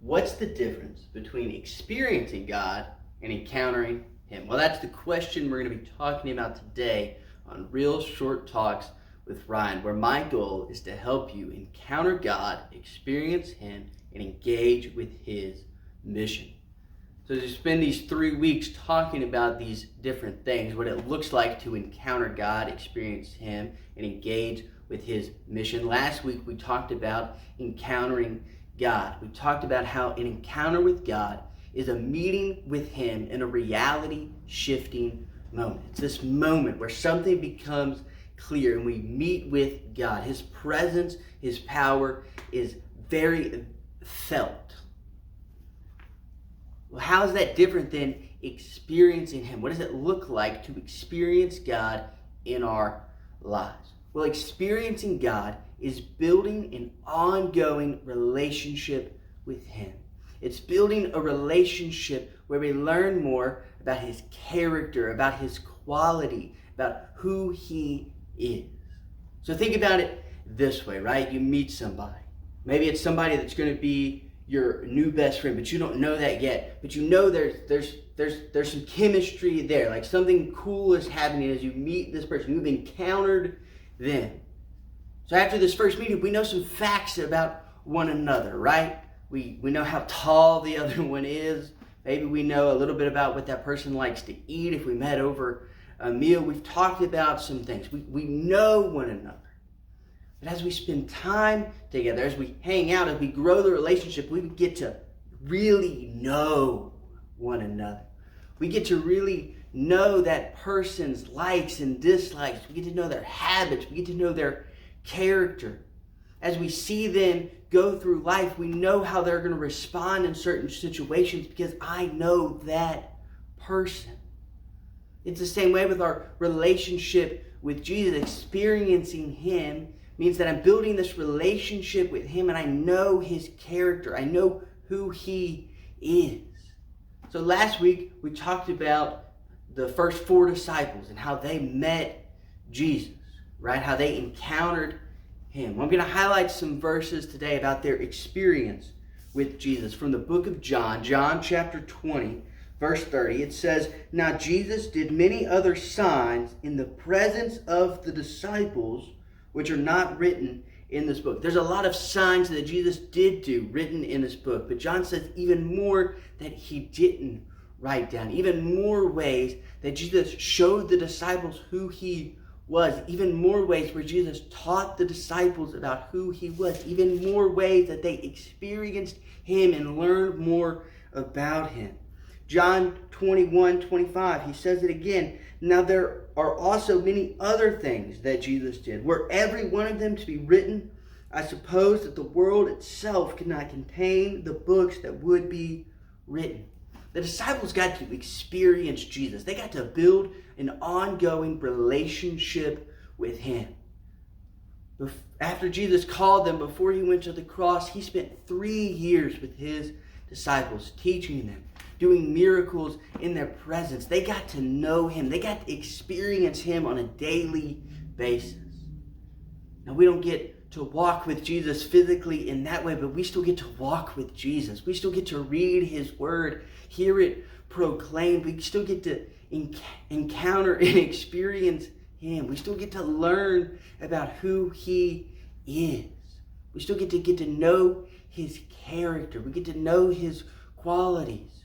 What's the difference between experiencing God and encountering Him? Well, that's the question we're going to be talking about today on Real Short Talks with Ryan, where my goal is to help you encounter God, experience Him, and engage with His mission. So to spend these 3 weeks talking about these different things, what it looks like to encounter God, experience Him, and engage with His mission. Last week we talked about encountering God. We talked about how an encounter with God is a meeting with Him in a reality-shifting moment. It's this moment where something becomes clear and we meet with God. His presence, His power is very felt. Well, how is that different than experiencing Him? What does it look like to experience God in our lives? Well, experiencing God is building an ongoing relationship with Him. It's building a relationship where we learn more about His character, about His quality, about who He is. So think about it this way, right? You meet somebody. Maybe it's somebody that's going to be your new best friend, but you don't know that yet. But you know there's some chemistry there, like something cool is happening as you meet this person. You've encountered them. So after this first meeting, we know some facts about one another, right? We know how tall the other one is. Maybe we know a little bit about what that person likes to eat if we met over a meal. We've talked about some things. We know one another. But as we spend time together, as we hang out, as we grow the relationship, we get to really know one another. We get to really know that person's likes and dislikes. We get to know their habits. We get to know their character. As we see them go through life, we know how they're going to respond in certain situations because I know that person. It's the same way with our relationship with Jesus. Experiencing Him means that I'm building this relationship with Him and I know His character. I know who He is. So last week we talked about the first 4 disciples and how they met Jesus, right? How they encountered Him. Well, I'm going to highlight some verses today about their experience with Jesus from the book of John, John chapter 20, verse 30. It says, "Now Jesus did many other signs in the presence of the disciples, which are not written in this book." There's a lot of signs that Jesus did do written in this book, but John says even more that He didn't write down. Even more ways that Jesus showed the disciples who He was. Even more ways where Jesus taught the disciples about who He was. Even more ways that they experienced Him and learned more about Him. John 21:25, He says it again. "Now there are also many other things that Jesus did. Were every one of them to be written, I suppose that the world itself could not contain the books that would be written." The disciples got to experience Jesus. They got to build an ongoing relationship with Him. After Jesus called them, before He went to the cross, He spent 3 years with His disciples, teaching them, doing miracles in their presence. They got to know Him. They got to experience Him on a daily basis. Now, we don't get to walk with Jesus physically in that way, but we still get to walk with Jesus. We still get to read His Word, hear it proclaimed. We still get to encounter and experience Him. We still get to learn about who He is. We still get to know His character. We get to know His qualities.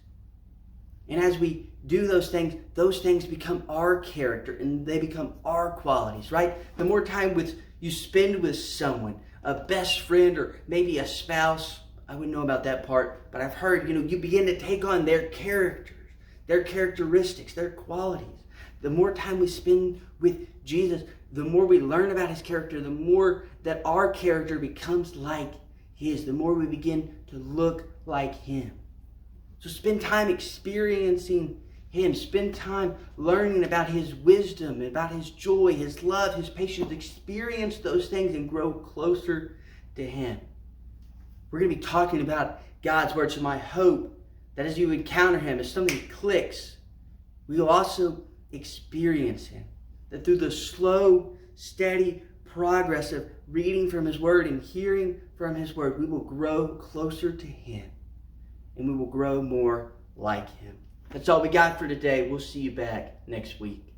And as we do those things become our character and they become our qualities, right? The more time you spend with someone, a best friend or maybe a spouse, I wouldn't know about that part, but I've heard, you begin to take on their characters, their characteristics, their qualities. The more time we spend with Jesus, the more we learn about His character, the more that our character becomes like His, the more we begin to look like Him. So spend time experiencing Him. Spend time learning about His wisdom, about His joy, His love, His patience. Experience those things and grow closer to Him. We're going to be talking about God's Word. So my hope that as you encounter Him, as something clicks, we will also experience Him. That through the slow, steady progress of reading from His Word and hearing from His Word, we will grow closer to Him. and we will grow more like him. That's all we got for today. We'll see you back next week.